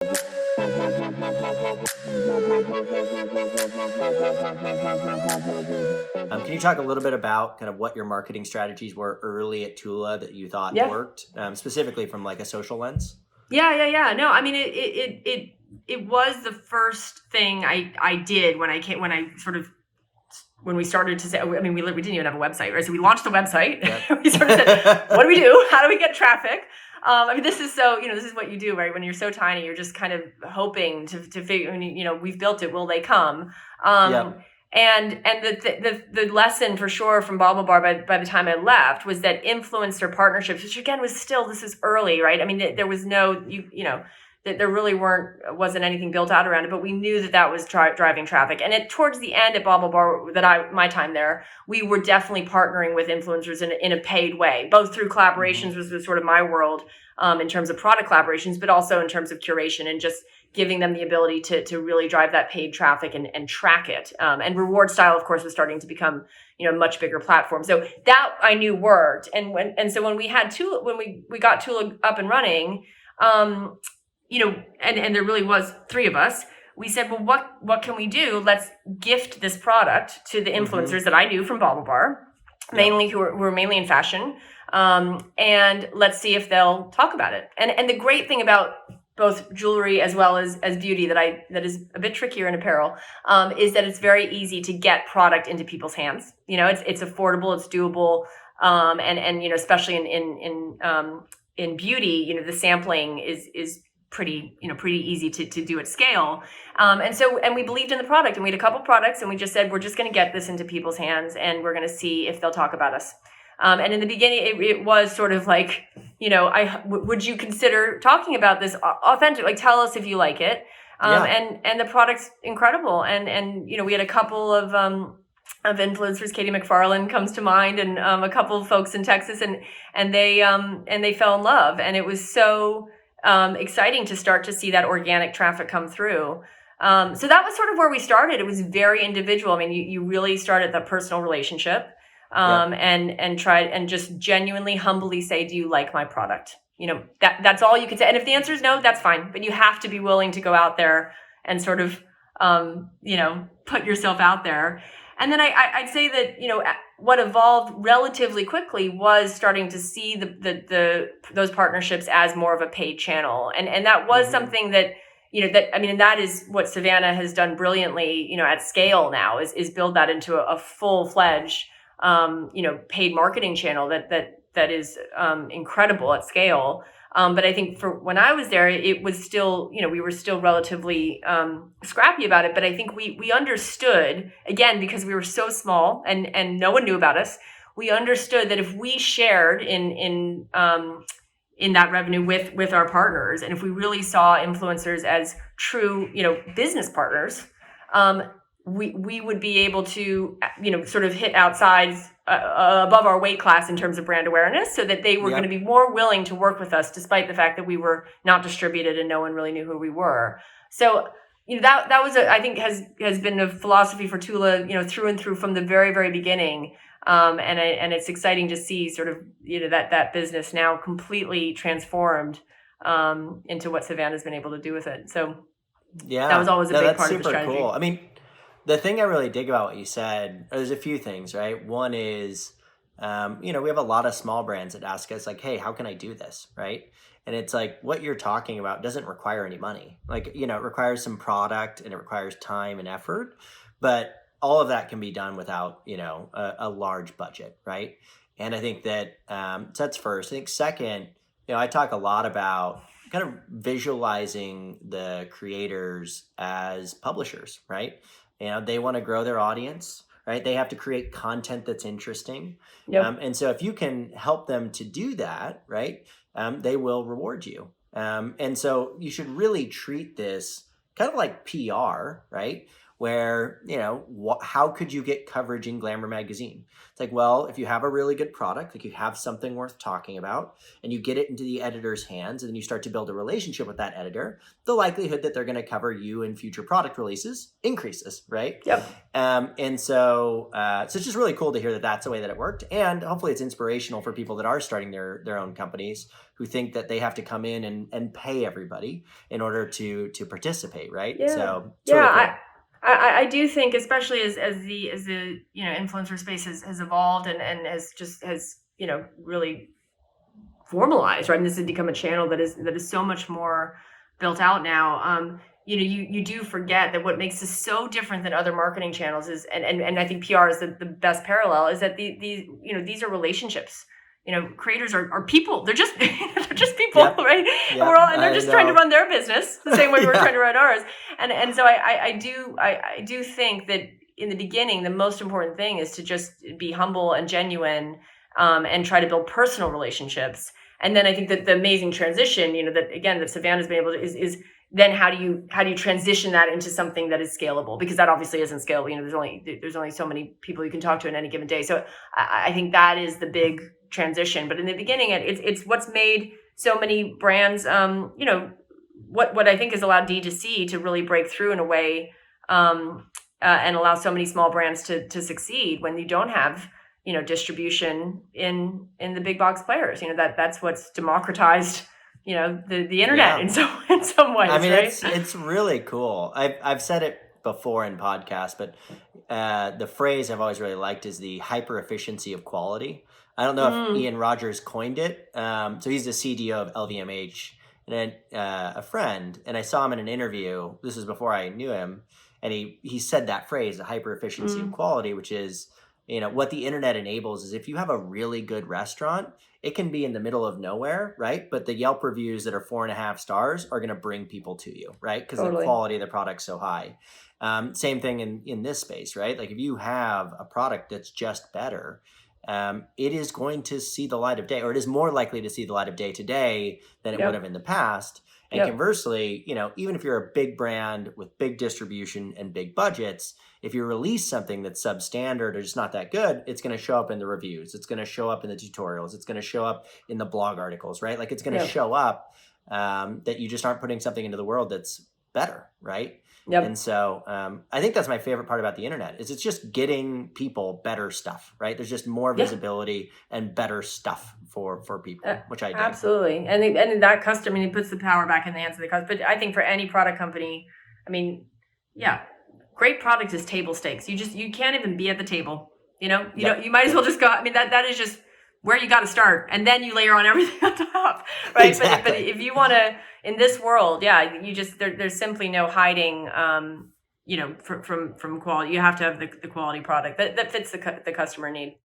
Can you talk a little bit about kind of what your marketing strategies were early at Tula that you thought Yeah. worked, specifically from like a social lens? Yeah. No, I mean, it was the first thing I did when we started to say, I mean, we didn't even have a website, right? So we launched the website. Yep. We sort of said, what do we do? How do we get traffic? I mean, this is what you do, right? When you're so tiny, you're just kind of hoping to figure, we've built it, will they come? Yep. And the lesson for sure from Bobble Bar by the time I left was that influencer partnerships, which again this is early, right? I mean, there was no, that there really wasn't anything built out around it, but we knew that was driving traffic. And towards the end at Bobble Bar, my time there, we were definitely partnering with influencers in a paid way, both through collaborations, which was sort of my world, in terms of product collaborations, but also in terms of curation and just giving them the ability to really drive that paid traffic and track it. And reward style, of course, was starting to become, a much bigger platform. So that I knew worked. And so when we had Tula, when we got Tula up and running, and there really was 3 of us, we said, well, what can we do? Let's gift this product to the influencers that I knew from Bobble Bar, mainly who were mainly in fashion. And let's see if they'll talk about it. And the great thing about both jewelry as well as beauty that is a bit trickier in apparel, is that it's very easy to get product into people's hands. It's affordable, it's doable. And especially in beauty, the sampling is pretty easy to do at scale. And we believed in the product, and we had a couple products, and we just said, we're just going to get this into people's hands and we're going to see if they'll talk about us. And in the beginning, it was sort of like, would you consider talking about this authentic? Like, tell us if you like it. And the product's incredible. And we had a couple of influencers. Katie McFarland comes to mind, and a couple of folks in Texas, and they fell in love. And it was so exciting to start to see that organic traffic come through. So that was sort of where we started. It was very individual. I mean, you really started the personal relationship. And try and just genuinely, humbly say, do you like my product? That's all you could say. And if the answer is no, that's fine. But you have to be willing to go out there and sort of, put yourself out there. And then I'd say that, what evolved relatively quickly was starting to see those partnerships as more of a paid channel. And that was something that, and that is what Savannah has done brilliantly, at scale now, is build that into a full-fledged paid marketing channel that is incredible at scale. But I think for when I was there, it was still, we were still relatively scrappy about it. But I think we understood, again, because we were so small and no one knew about us, we understood that if we shared in that revenue with our partners, and if we really saw influencers as true, business partners, we would be able to, sort of hit outside above our weight class in terms of brand awareness, so that they were going to be more willing to work with us, despite the fact that we were not distributed and no one really knew who we were. So, that was, I think has been a philosophy for Tula, through and through from the very, very beginning. And it's exciting to see sort of, that business now completely transformed into what Savannah's been able to do with it. So that was always a big part of the strategy. Cool. I mean, the thing I really dig about what you said, there's a few things, right? One is, we have a lot of small brands that ask us like, hey, how can I do this? Right. And it's like, what you're talking about doesn't require any money. Like, it requires some product and it requires time and effort, but all of that can be done without, a large budget. Right. And I think that, so that's first. I think second, I talk a lot about kind of visualizing the creators as publishers, right? They want to grow their audience, right? They have to create content that's interesting. Yep. And so if you can help them to do that, right, they will reward you. And so you should really treat this kind of like PR, right? where, how could you get coverage in Glamour magazine? It's like, well, if you have a really good product, like you have something worth talking about, and you get it into the editor's hands, and then you start to build a relationship with that editor, the likelihood that they're going to cover you in future product releases increases, right? Yep. So it's just really cool to hear that that's the way that it worked, and hopefully it's inspirational for people that are starting their own companies who think that they have to come in and pay everybody in order to participate, right? Yeah. So it's really Yeah. cool. I do think, especially as the influencer space has evolved and has really formalized, right? And this has become a channel that is so much more built out now. You do forget that what makes this so different than other marketing channels is, and I think PR is the best parallel, is that these are relationships. Creators are people. They're just they're just people, Yep. right? Yep. And they're just trying to run their business the same way we're Yeah. trying to run ours. And so I do think that in the beginning, the most important thing is to just be humble and genuine, and try to build personal relationships. And then I think that the amazing transition, that Savannah's been able to is then how do you transition that into something that is scalable? Because that obviously isn't scalable. There's only so many people you can talk to in any given day. So I think that is the big transition. But in the beginning, it's what's made so many brands, what I think has allowed D2C to really break through in a way, and allow so many small brands to succeed when you don't have distribution in the big box players. That's what's democratized the internet in some ways. I mean, right? it's really cool. I've said it before in podcasts, but the phrase I've always really liked is the hyper efficiency of quality. I don't know if Ian Rogers coined it. So he's the CDO of LVMH, and a friend, and I saw him in an interview. This was before I knew him, and he said that phrase, the hyper efficiency of quality, which is what the internet enables is if you have a really good restaurant, it can be in the middle of nowhere, right? But the Yelp reviews that are 4.5 stars are going to bring people to you, right? Because the quality of the product's so high. Same thing in this space, right? Like if you have a product that's just better, it is going to see the light of day, or it is more likely to see the light of day today than it would have in the past. And conversely, even if you're a big brand with big distribution and big budgets, if you release something that's substandard or just not that good, it's going to show up in the reviews. It's going to show up in the tutorials. It's going to show up in the blog articles, right? Like it's going to show up that you just aren't putting something into the world that's better, right? And so I think that's my favorite part about the internet is it's just getting people better stuff, right? There's just more visibility and better stuff for people, which I do. Absolutely. And that customer, it puts the power back in the hands of the customer. But I think for any product company, great product is table stakes. You can't even be at the table. You might as well just go. That is just where you got to start, and then you layer on everything on top, right? Exactly. But if you want to, in this world, you just there's simply no hiding, from quality. You have to have the quality product that fits the customer need.